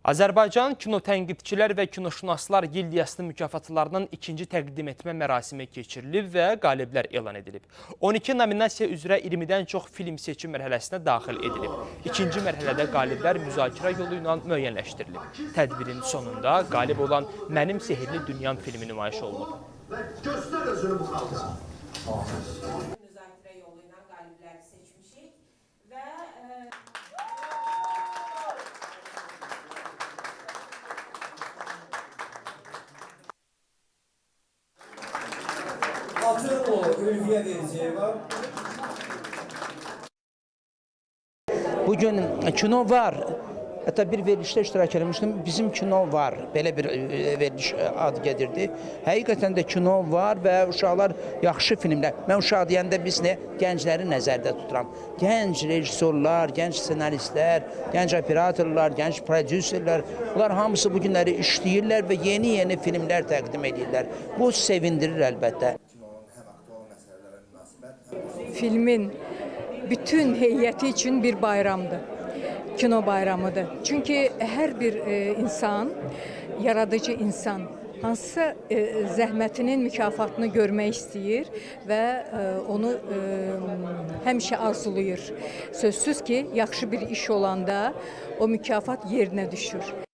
Azərbaycan Kino Tənqidçilər və Kinoşünaslar Gildiyasının mükafatlarının ikinci təqdim etmə mərasimi keçirilib və qaliblər elan edilib. 12 nominasiya üzrə 20-dən çox film seçim mərhələsinə daxil edilib. İkinci mərhələdə qaliblər müzakirə yolu ilə müəyyənləşdirilib. Tədbirin sonunda qalib olan Mənim Sehirli Dünyam filmi nümayiş olunub. Göstər özünü bu xalqa. Müzakirə yolu ilə qalibləri seçmişik və Hazır o Ülviyə Vericiyeva. Bugün kino var. Hatta bir verilişdə iştirak etmişdim. Bizim kino var. Belə bir veriliş adı gedirdi. Həqiqətən də kino var və uşaqlar yaxşı filmlər. Mən uşaq deyəndə biz nə? Gəncləri nəzərdə tuturam. Gənc rejissorlar, gənc senaristlər, gənc operatorlar, gənc prodüserlər. Bunlar hamısı bu günləri işləyirlər və yeni filmlər təqdim edirlər. Bu sevindirir əlbəttə. Filmin bütün heyəti üçün bir bayramdır. Kino bayramıdır. Çünki hər bir insan, yaradıcı insan hansısa zəhmətinin mükafatını görmək istəyir və onu həmişə arzulayır. Sözsüz ki, yaxşı bir iş olanda o mükafat yerinə düşür.